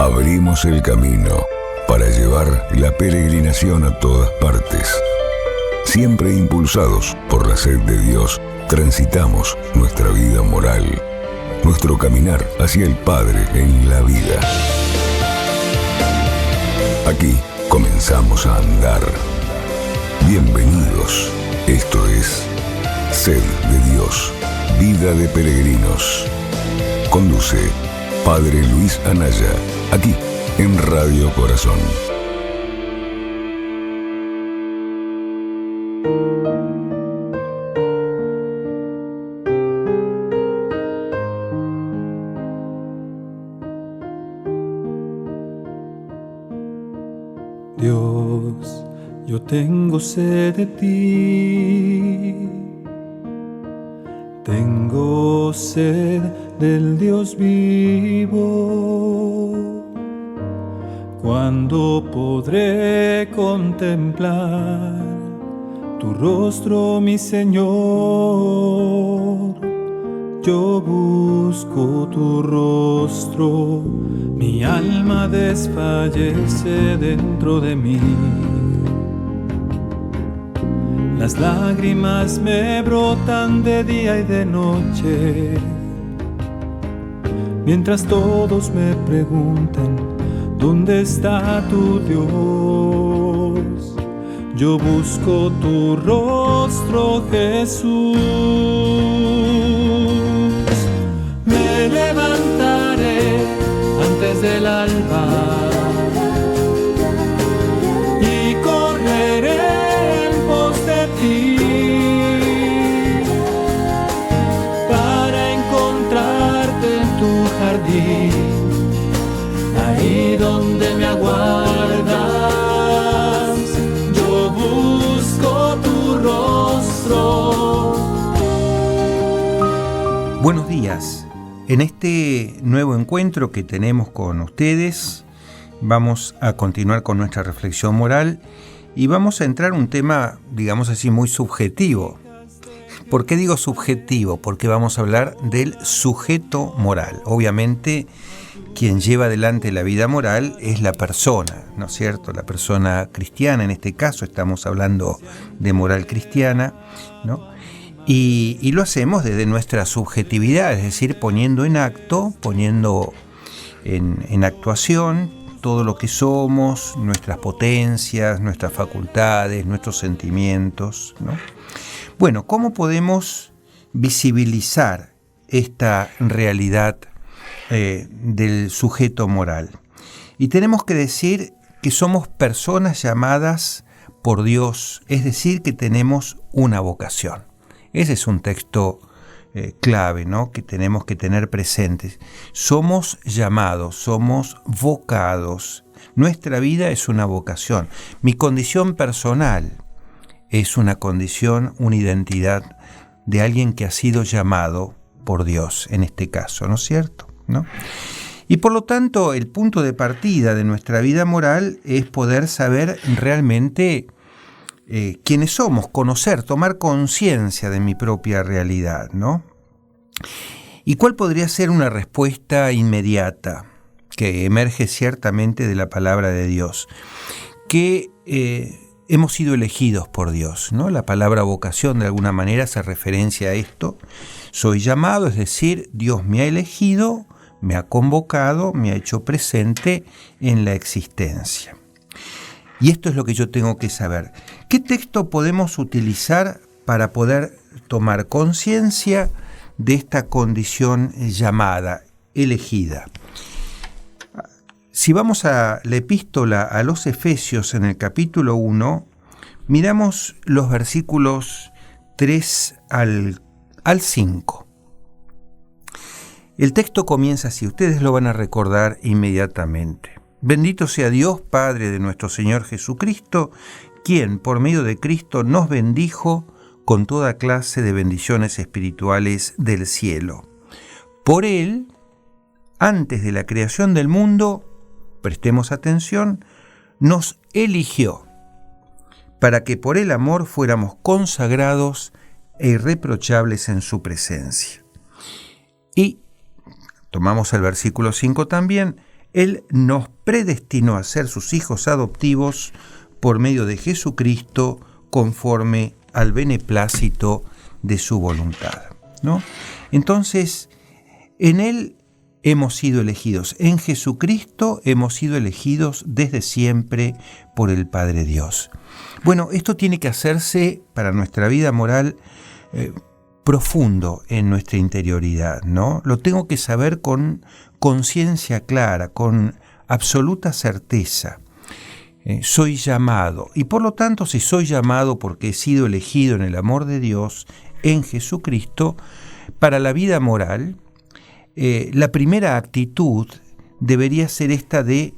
Abrimos el camino para llevar la peregrinación a todas partes. Siempre impulsados por la sed de Dios, transitamos nuestra vida moral, nuestro caminar hacia el Padre en la vida. Aquí comenzamos a andar. Bienvenidos. Esto es Sed de Dios, Vida de Peregrinos. Conduce Padre Luis Anaya, aquí en Radio Corazón. Dios, yo tengo sed de ti, tengo sed del Dios vivo. ¿Cuándo podré contemplar tu rostro, mi Señor? Yo busco tu rostro, mi alma desfallece dentro de mí. Las lágrimas me brotan de día y de noche, mientras todos me preguntan, ¿dónde está tu Dios? Yo busco tu rostro, Jesús. Me levantaré antes del alba y correré en pos de ti para encontrarte en tu jardín, ahí donde me aguardas. Yo busco tu rostro. Buenos días. En este nuevo encuentro que tenemos con ustedes, vamos a continuar con nuestra reflexión moral y vamos a entrar en un tema, digamos así, muy subjetivo. ¿Por qué digo subjetivo? Porque vamos a hablar del sujeto moral. Obviamente, quien lleva adelante la vida moral es la persona, ¿no es cierto? La persona cristiana, en este caso estamos hablando de moral cristiana, ¿no? Y lo hacemos desde nuestra subjetividad, es decir, poniendo en acto, poniendo en actuación todo lo que somos, nuestras potencias, nuestras facultades, nuestros sentimientos, ¿no? Bueno, ¿cómo podemos visibilizar esta realidad del sujeto moral? Y tenemos que decir que somos personas llamadas por Dios, es decir, que tenemos una vocación. Ese es un texto clave, ¿no?, que tenemos que tener presentes. Somos llamados, somos vocados. Nuestra vida es una vocación. Mi condición personal es una condición, una identidad de alguien que ha sido llamado por Dios, en este caso, ¿no es cierto? ¿No? Y por lo tanto, el punto de partida de nuestra vida moral es poder saber realmente quiénes somos, conocer, tomar conciencia de mi propia realidad, ¿no? ¿Y cuál podría ser una respuesta inmediata que emerge ciertamente de la palabra de Dios? Que hemos sido elegidos por Dios, ¿no? La palabra vocación de alguna manera hace referencia a esto. Soy llamado, es decir, Dios me ha elegido, me ha convocado, me ha hecho presente en la existencia. Y esto es lo que yo tengo que saber. ¿Qué texto podemos utilizar para poder tomar conciencia de esta condición llamada, elegida? Si vamos a la epístola a los Efesios en el capítulo 1, miramos los versículos 3 al 5. El texto comienza así, ustedes lo van a recordar inmediatamente. Bendito sea Dios, Padre de nuestro Señor Jesucristo, quien por medio de Cristo nos bendijo con toda clase de bendiciones espirituales del cielo. Por Él, antes de la creación del mundo, prestemos atención, nos eligió para que por el amor fuéramos consagrados e irreprochables en su presencia. Y tomamos el versículo 5 también, Él nos predestinó a ser sus hijos adoptivos por medio de Jesucristo conforme al beneplácito de su voluntad, ¿no? Entonces, en Él hemos sido elegidos. En Jesucristo hemos sido elegidos desde siempre por el Padre Dios. Bueno, esto tiene que hacerse para nuestra vida moral profundo en nuestra interioridad, ¿no? Lo tengo que saber con conciencia clara, con absoluta certeza. Soy llamado, y por lo tanto, si soy llamado porque he sido elegido en el amor de Dios, en Jesucristo, para la vida moral, la primera actitud debería ser esta de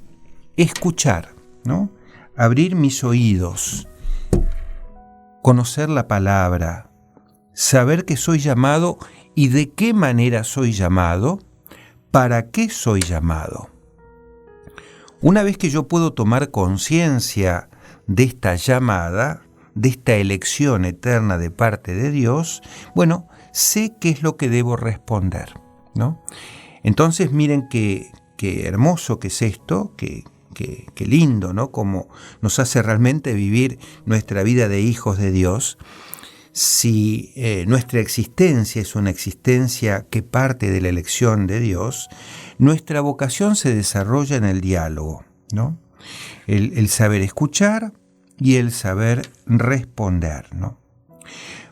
escuchar, ¿no? Abrir mis oídos, conocer la palabra, saber que soy llamado y de qué manera soy llamado, para qué soy llamado. Una vez que yo puedo tomar conciencia de esta llamada, de esta elección eterna de parte de Dios, bueno, sé qué es lo que debo responder, ¿no? Entonces miren qué hermoso que es esto, qué lindo, ¿no? Cómo nos hace realmente vivir nuestra vida de hijos de Dios. Si nuestra existencia es una existencia que parte de la elección de Dios, nuestra vocación se desarrolla en el diálogo, ¿no? El saber escuchar y el saber responder, ¿no?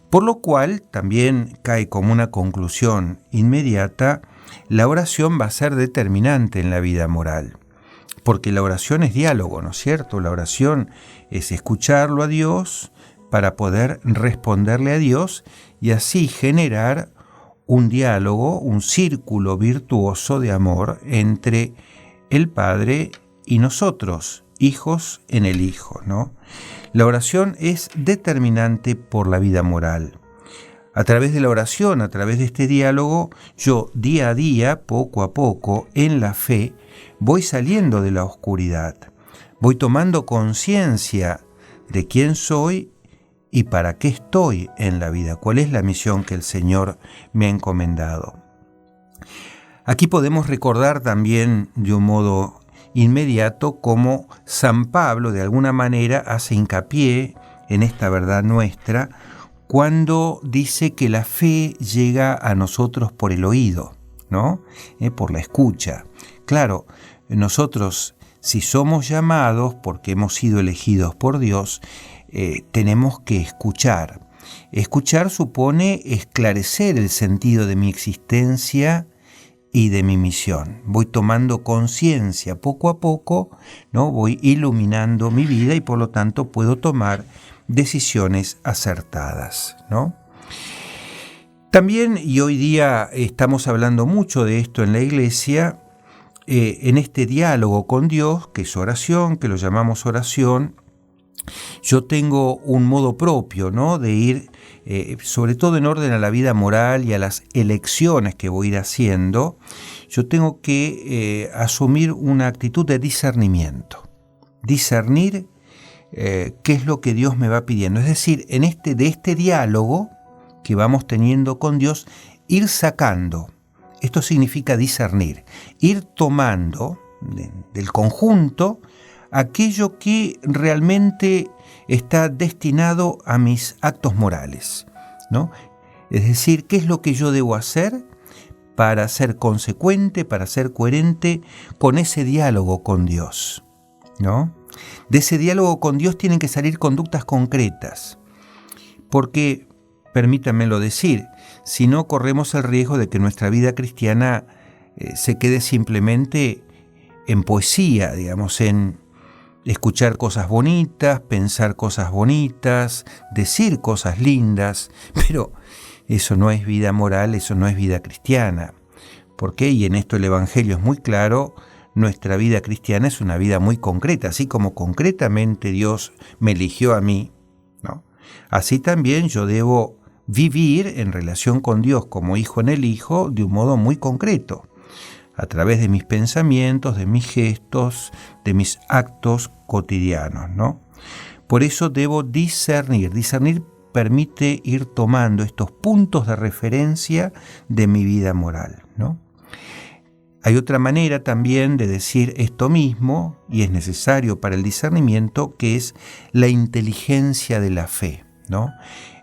Por lo cual también cae como una conclusión inmediata, la oración va a ser determinante en la vida moral. Porque la oración es diálogo, ¿no es cierto? La oración es escucharlo a Dios para poder responderle a Dios y así generar un diálogo, un círculo virtuoso de amor entre el Padre y nosotros, hijos en el Hijo, ¿no? La oración es determinante por la vida moral. A través de la oración, a través de este diálogo, yo día a día, poco a poco, en la fe, voy saliendo de la oscuridad, voy tomando conciencia de quién soy y para qué estoy en la vida, cuál es la misión que el Señor me ha encomendado. Aquí podemos recordar también de un modo inmediato cómo San Pablo de alguna manera hace hincapié en esta verdad nuestra cuando dice que la fe llega a nosotros por el oído, ¿no? Por la escucha. Claro, nosotros, si somos llamados porque hemos sido elegidos por Dios, tenemos que escuchar. Escuchar supone esclarecer el sentido de mi existencia y de mi misión. Voy tomando conciencia poco a poco, ¿no? Voy iluminando mi vida y por lo tanto puedo tomar decisiones acertadas, ¿no? También, y hoy día estamos hablando mucho de esto en la Iglesia, en este diálogo con Dios, que es oración, que lo llamamos oración, yo tengo un modo propio, ¿no? De ir, sobre todo en orden a la vida moral y a las elecciones que voy a ir haciendo, yo tengo que asumir una actitud de discernimiento. Discernir qué es lo que Dios me va pidiendo. Es decir, de este diálogo que vamos teniendo con Dios, ir sacando. Esto significa discernir, ir tomando del conjunto aquello que realmente está destinado a mis actos morales, ¿no? Es decir, qué es lo que yo debo hacer para ser consecuente, para ser coherente con ese diálogo con Dios, ¿no? De ese diálogo con Dios tienen que salir conductas concretas, porque, permítanmelo decir, si no corremos el riesgo de que nuestra vida cristiana se quede simplemente en poesía, digamos, en escuchar cosas bonitas, pensar cosas bonitas, decir cosas lindas, pero eso no es vida moral, eso no es vida cristiana. ¿Por qué? Y en esto el Evangelio es muy claro. Nuestra vida cristiana es una vida muy concreta, así como concretamente Dios me eligió a mí, ¿no? Así también yo debo vivir en relación con Dios como hijo en el Hijo de un modo muy concreto, a través de mis pensamientos, de mis gestos, de mis actos cotidianos, ¿no? Por eso debo discernir. Discernir permite ir tomando estos puntos de referencia de mi vida moral, ¿no? Hay otra manera también de decir esto mismo, y es necesario para el discernimiento, que es la inteligencia de la fe, ¿no?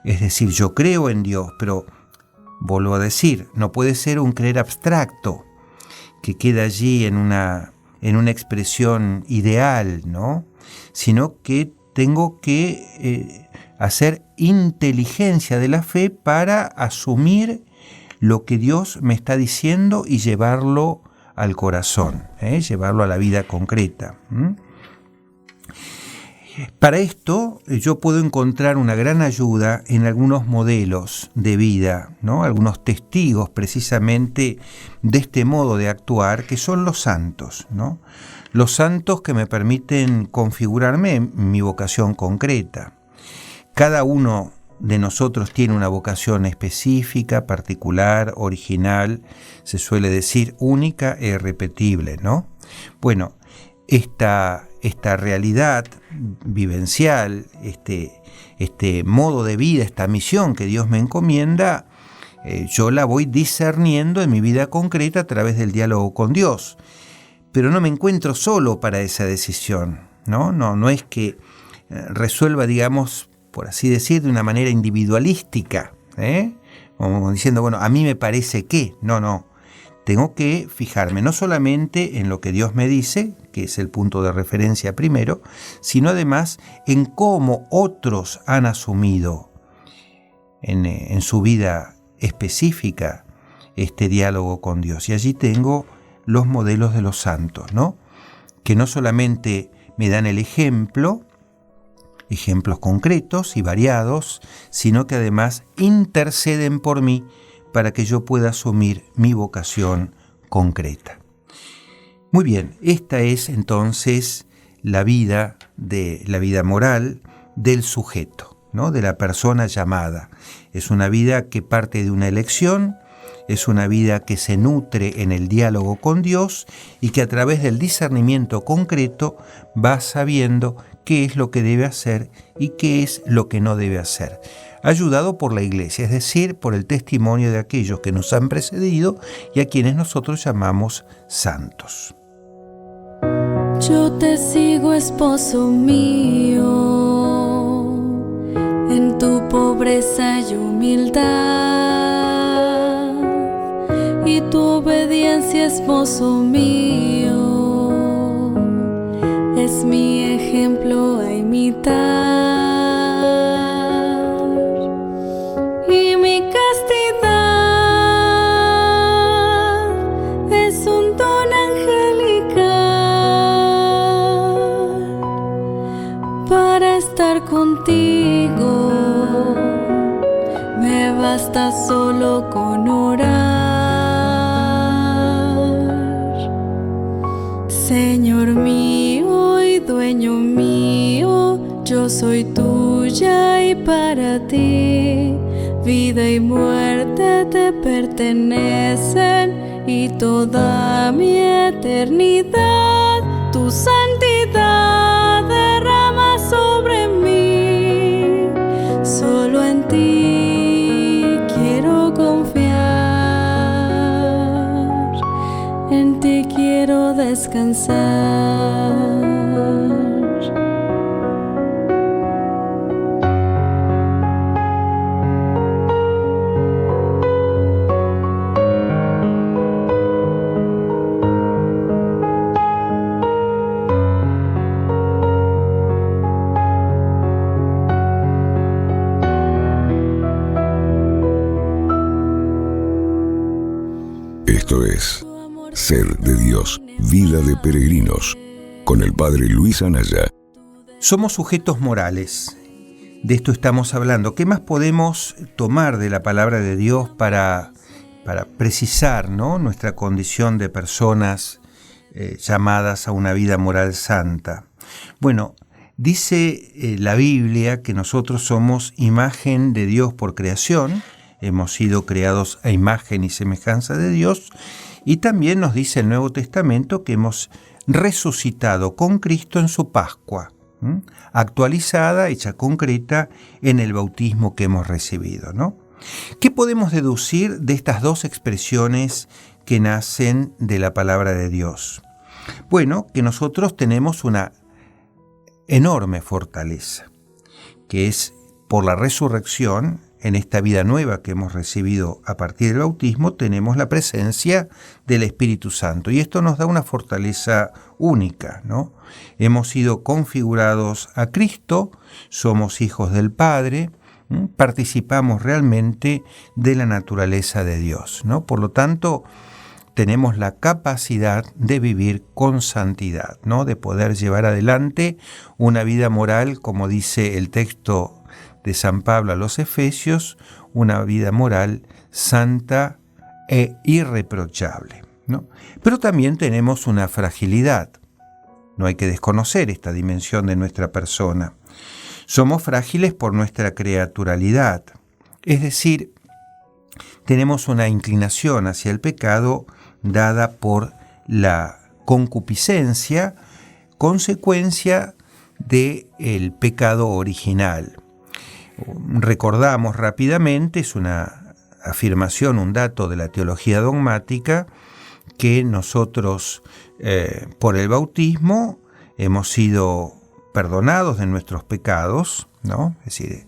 Es decir, yo creo en Dios, pero vuelvo a decir, no puede ser un creer abstracto que queda allí en una expresión ideal, ¿no? Sino que tengo que hacer inteligencia de la fe para asumir lo que Dios me está diciendo y llevarlo al corazón, llevarlo a la vida concreta. Para esto yo puedo encontrar una gran ayuda en algunos modelos de vida, ¿no? Algunos testigos precisamente de este modo de actuar, que son los santos, ¿no? Los santos que me permiten configurarme mi vocación concreta. Cada uno de nosotros tiene una vocación específica, particular, original, se suele decir única e irrepetible, ¿no? Bueno, esta realidad vivencial, este modo de vida, esta misión que Dios me encomienda, yo la voy discerniendo en mi vida concreta a través del diálogo con Dios. Pero no me encuentro solo para esa decisión, ¿no? No es que resuelva, digamos, por así decir, de una manera individualística, como diciendo, bueno, a mí me parece que, no. Tengo que fijarme no solamente en lo que Dios me dice, que es el punto de referencia primero, sino además en cómo otros han asumido en su vida específica este diálogo con Dios. Y allí tengo los modelos de los santos, ¿no? Que no solamente me dan el ejemplos concretos y variados, sino que además interceden por mí para que yo pueda asumir mi vocación concreta. Muy bien, esta es entonces la vida moral del sujeto, ¿no? De la persona llamada. Es una vida que parte de una elección, es una vida que se nutre en el diálogo con Dios y que a través del discernimiento concreto va sabiendo qué es lo que debe hacer y qué es lo que no debe hacer, ayudado por la Iglesia, es decir, por el testimonio de aquellos que nos han precedido y a quienes nosotros llamamos santos. Yo te sigo, esposo mío, en tu pobreza y humildad, y tu obediencia, esposo mío, es mi ejemplo a imitar. Y mi castidad es un don angelical para estar contigo. Me basta solo con orar. Señor mío y dueño mío, yo soy tuya y para ti vida y muerte te pertenecen, y toda mi eternidad tu santidad derrama sobre mí. Solo en ti quiero confiar, en ti quiero descansar. Esto es Ser de Dios, Vida de Peregrinos, con el Padre Luis Anaya. Somos sujetos morales. De esto estamos hablando. ¿Qué más podemos tomar de la palabra de Dios para precisar, ¿no?, nuestra condición de personas llamadas a una vida moral santa? Bueno, dice la Biblia que nosotros somos imagen de Dios por creación. Hemos sido creados a imagen y semejanza de Dios, y también nos dice el Nuevo Testamento que hemos resucitado con Cristo en su Pascua, actualizada, hecha concreta en el bautismo que hemos recibido, ¿no? ¿Qué podemos deducir de estas dos expresiones que nacen de la palabra de Dios. Bueno, que nosotros tenemos una enorme fortaleza, que es por la resurrección. En esta vida nueva que hemos recibido a partir del bautismo, tenemos la presencia del Espíritu Santo. Y esto nos da una fortaleza única, ¿no? Hemos sido configurados a Cristo, somos hijos del Padre, participamos realmente de la naturaleza de Dios, ¿no? Por lo tanto, tenemos la capacidad de vivir con santidad, ¿no? De poder llevar adelante una vida moral, como dice el texto de San Pablo a los Efesios, una vida moral santa e irreprochable, ¿no? Pero también tenemos una fragilidad. No hay que desconocer esta dimensión de nuestra persona. Somos frágiles por nuestra creaturalidad, es decir, tenemos una inclinación hacia el pecado dada por la concupiscencia, consecuencia del pecado original. Recordamos rápidamente, es una afirmación, un dato de la teología dogmática, que nosotros por el bautismo hemos sido perdonados de nuestros pecados, ¿no? Es decir,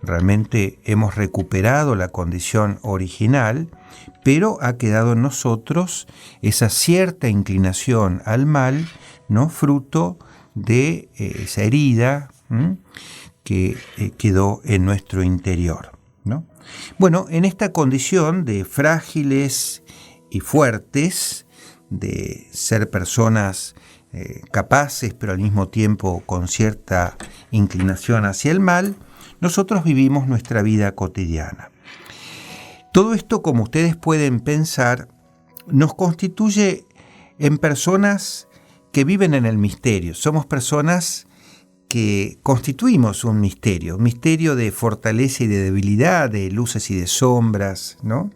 realmente hemos recuperado la condición original, pero ha quedado en nosotros esa cierta inclinación al mal, ¿no? Fruto de esa herida, que quedó en nuestro interior, ¿no? Bueno, en esta condición de frágiles y fuertes, de ser personas capaces, pero al mismo tiempo con cierta inclinación hacia el mal, nosotros vivimos nuestra vida cotidiana. Todo esto, como ustedes pueden pensar, nos constituye en personas que viven en el misterio. Somos personas que constituimos un misterio de fortaleza y de debilidad, de luces y de sombras, ¿no?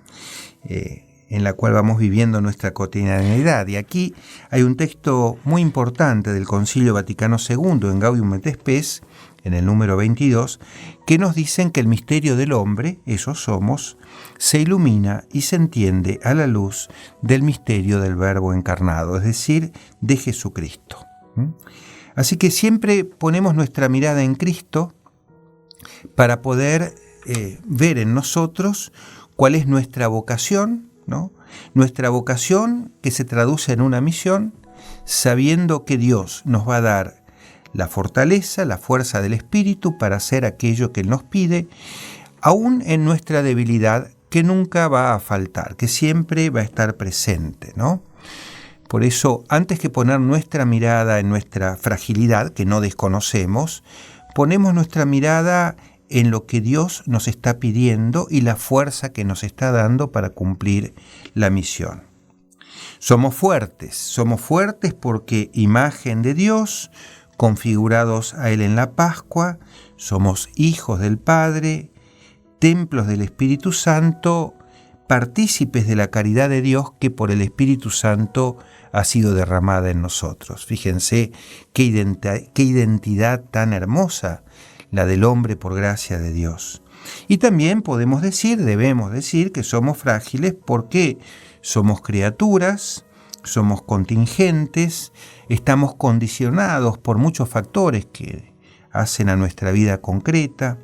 En la cual vamos viviendo nuestra cotidianidad. Y aquí hay un texto muy importante del Concilio Vaticano II, en Gaudium et Spes, en el número 22, que nos dicen que el misterio del hombre, eso somos, se ilumina y se entiende a la luz del misterio del Verbo encarnado, es decir, de Jesucristo. Así que siempre ponemos nuestra mirada en Cristo para poder ver en nosotros cuál es nuestra vocación, ¿no? Nuestra vocación que se traduce en una misión, sabiendo que Dios nos va a dar la fortaleza, la fuerza del Espíritu para hacer aquello que Él nos pide, aún en nuestra debilidad, que nunca va a faltar, que siempre va a estar presente, ¿no? Por eso, antes que poner nuestra mirada en nuestra fragilidad, que no desconocemos, ponemos nuestra mirada en lo que Dios nos está pidiendo y la fuerza que nos está dando para cumplir la misión. Somos fuertes porque imagen de Dios, configurados a Él en la Pascua, somos hijos del Padre, templos del Espíritu Santo, partícipes de la caridad de Dios que por el Espíritu Santo ha sido derramada en nosotros. Fíjense qué identidad tan hermosa la del hombre por gracia de Dios. Y también podemos decir, debemos decir que somos frágiles porque somos criaturas, somos contingentes, estamos condicionados por muchos factores que hacen a nuestra vida concreta,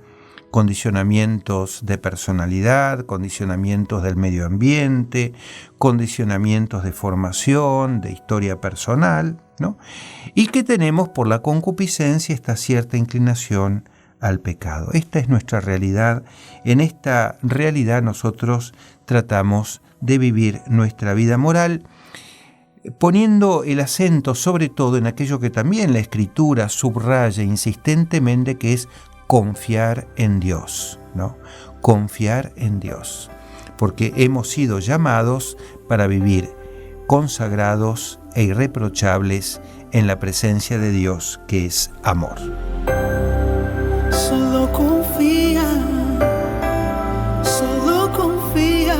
condicionamientos de personalidad, condicionamientos del medio ambiente, condicionamientos de formación, de historia personal, ¿no? Y que tenemos por la concupiscencia esta cierta inclinación al pecado. Esta es nuestra realidad. En esta realidad nosotros tratamos de vivir nuestra vida moral, poniendo el acento sobre todo en aquello que también la Escritura subraya insistentemente, que es confiar en Dios, ¿no? Confiar en Dios, porque hemos sido llamados para vivir consagrados e irreprochables en la presencia de Dios, que es amor. Solo confía, solo confía.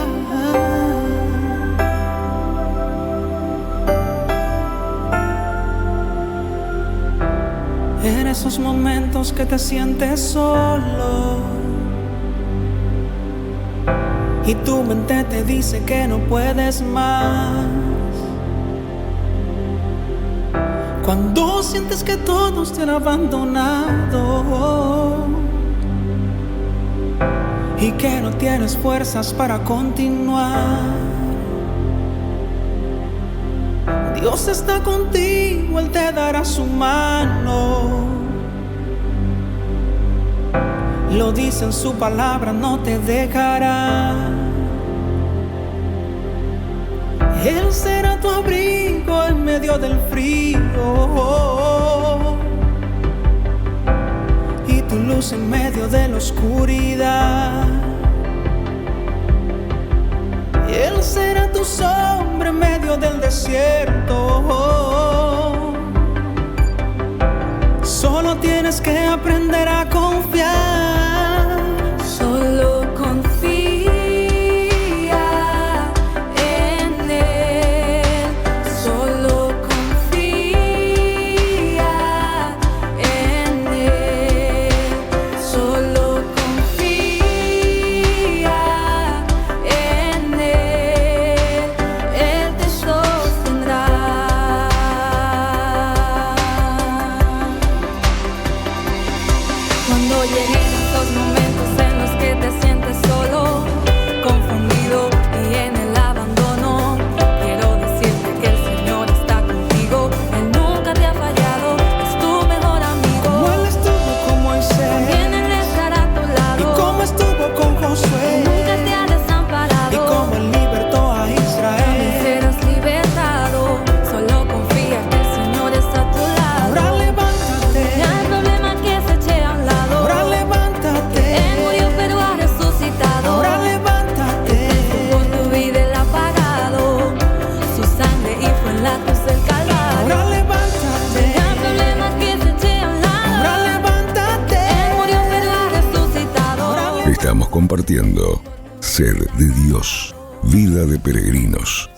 En esos momentos que te sientes solo, y tu mente te dice que no puedes más. Cuando sientes que todos te han abandonado y que no tienes fuerzas para continuar, Dios está contigo, Él te dará su mano. Lo dice en su palabra, no te dejará. Él será tu abrigo en medio del frío y tu luz en medio de la oscuridad. Él será tu sombra en medio del desierto. Solo tienes que aprender a confiar. Solo confía en Él. Solo confía en Él. Solo confía en Él. Él te sostendrá. Cuando lleguen esos momentos en los que te sientes solo, confundido y en el abandono, quiero decirte que el Señor está contigo. Él nunca te ha fallado, es tu mejor amigo. Como Él estuvo con Moisés, También Él estará a tu y lado. como estuvo con Josué, Él nunca te ha desamparado. y como Él libertó a También Israel. serás libertado. Solo confía que el Señor está a tu lado. Ahora levántate, No hay problema que se eche a un lado. ahora levántate, Él murió pero ha resucitado. ahora levántate. Por tu vida Él ha pagado su sangre y fue en la cruz del Calvario. Ahora No levántate, hay problema que se eche a un ahora lado. levántate. Él murió pero ha resucitado. Estamos compartiendo Sed de Dios, vida de peregrinos.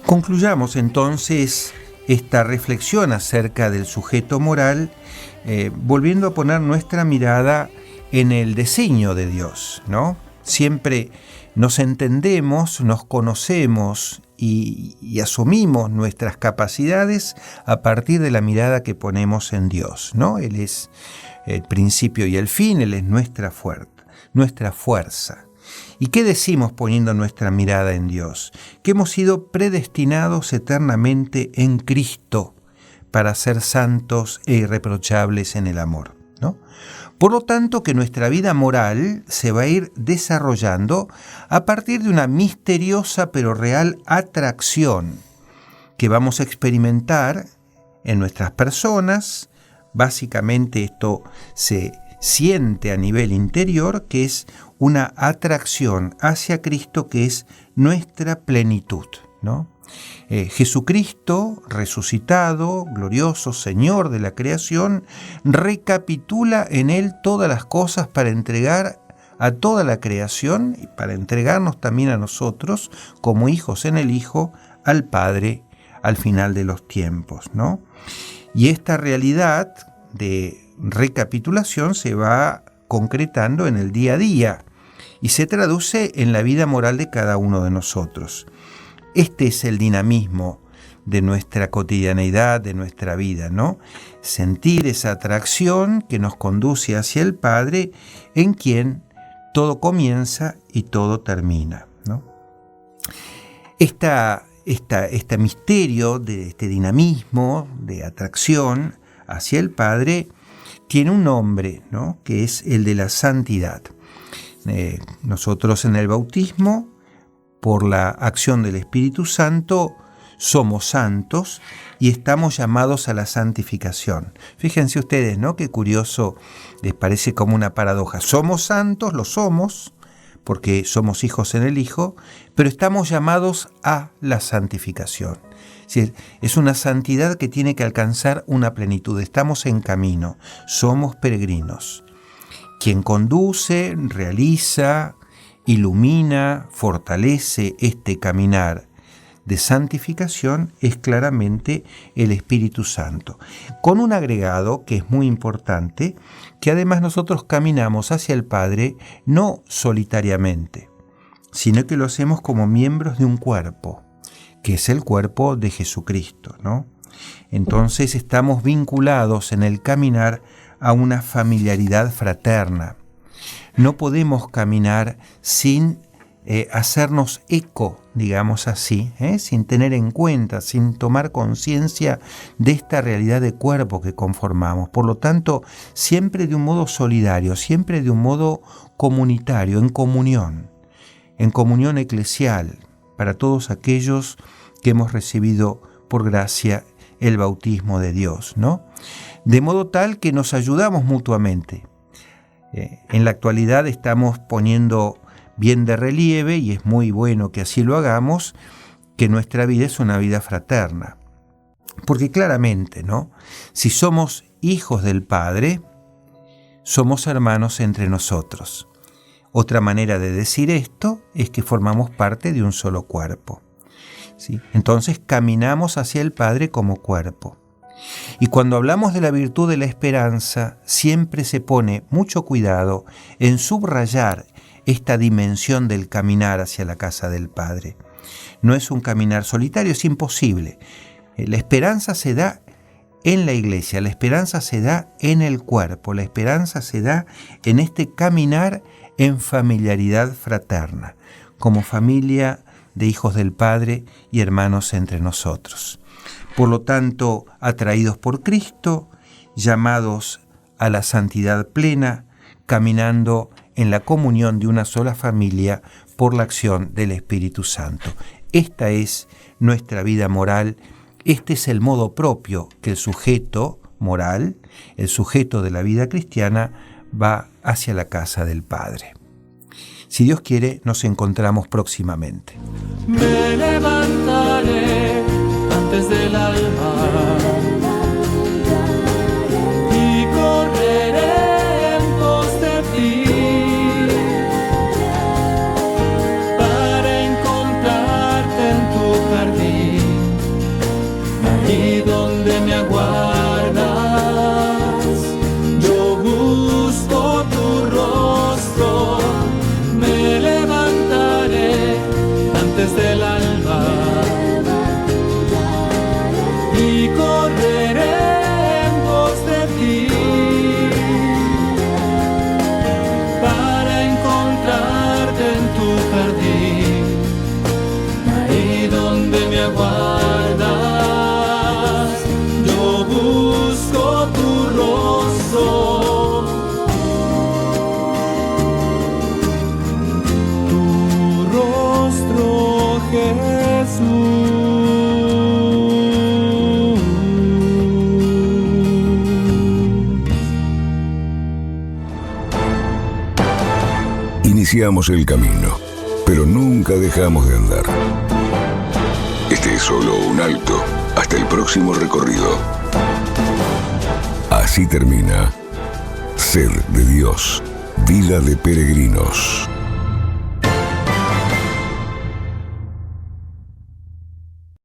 Concluyamos entonces esta reflexión acerca del sujeto moral, volviendo a poner nuestra mirada en el diseño de Dios, ¿no? Siempre nos entendemos, nos conocemos y asumimos nuestras capacidades a partir de la mirada que ponemos en Dios, ¿no? Él es el principio y el fin, Él es nuestra fuerza. ¿Y qué decimos poniendo nuestra mirada en Dios? Que hemos sido predestinados eternamente en Cristo para ser santos e irreprochables en el amor, ¿no? Por lo tanto, que nuestra vida moral se va a ir desarrollando a partir de una misteriosa pero real atracción que vamos a experimentar en nuestras personas. Básicamente esto se siente a nivel interior, que es una atracción hacia Cristo que es nuestra plenitud, ¿no? Jesucristo, resucitado, glorioso Señor de la creación, recapitula en Él todas las cosas para entregar a toda la creación y para entregarnos también a nosotros, como hijos en el Hijo, al Padre al final de los tiempos, ¿no? Y esta realidad de recapitulación se va concretando en el día a día y se traduce en la vida moral de cada uno de nosotros. Este es el dinamismo de nuestra cotidianeidad, de nuestra vida, ¿no? Sentir esa atracción que nos conduce hacia el Padre, en quien todo comienza y todo termina, ¿no? Este misterio de este dinamismo de atracción hacia el Padre tiene un nombre, ¿no? Que es el de la santidad. Nosotros en el bautismo, por la acción del Espíritu Santo, somos santos y estamos llamados a la santificación. Fíjense ustedes, ¿no? Qué curioso, les parece como una paradoja. Somos santos, lo somos, porque somos hijos en el Hijo, pero estamos llamados a la santificación. Es una santidad que tiene que alcanzar una plenitud. Estamos en camino, somos peregrinos. Quien conduce, realiza, ilumina, fortalece este caminar de santificación es claramente el Espíritu Santo. Con un agregado que es muy importante, que además nosotros caminamos hacia el Padre no solitariamente, sino que lo hacemos como miembros de un cuerpo, que es el cuerpo de Jesucristo, ¿no? Entonces estamos vinculados en el caminar a una familiaridad fraterna. No podemos caminar sin hacernos eco, digamos así, sin tener en cuenta, sin tomar conciencia de esta realidad de cuerpo que conformamos. Por lo tanto, siempre de un modo solidario, siempre de un modo comunitario, en comunión eclesial, para todos aquellos que hemos recibido por gracia el bautismo de Dios, ¿no? De modo tal que nos ayudamos mutuamente. En la actualidad estamos poniendo bien de relieve, y es muy bueno que así lo hagamos, que nuestra vida es una vida fraterna. Porque claramente, ¿no? Si somos hijos del Padre, somos hermanos entre nosotros. Otra manera de decir esto es que formamos parte de un solo cuerpo, ¿sí? Entonces caminamos hacia el Padre como cuerpo. Y cuando hablamos de la virtud de la esperanza, siempre se pone mucho cuidado en subrayar esta dimensión del caminar hacia la casa del Padre. No es un caminar solitario, es imposible. La esperanza se da en la iglesia, la esperanza se da en el cuerpo, la esperanza se da en este caminar en familiaridad fraterna, como familia de hijos del Padre y hermanos entre nosotros. Por lo tanto, atraídos por Cristo, llamados a la santidad plena, caminando en la comunión de una sola familia por la acción del Espíritu Santo. Esta es nuestra vida moral, este es el modo propio que el sujeto moral, el sujeto de la vida cristiana, va hacia la casa del Padre. Si Dios quiere, nos encontramos próximamente. Me levantaré antes del alba y correré en pos de ti para encontrarte en tu jardín, allí donde me aguardas. Yo busco tu rostro, me levantaré antes del alba y correré en pos de ti para encontrarte en tu jardín, ahí donde me aguardas. Yo busco tu rostro, Jesús. Iniciamos el camino, pero nunca dejamos de andar. Este es solo un alto hasta el próximo recorrido. Así termina Sed de Dios, vida de peregrinos.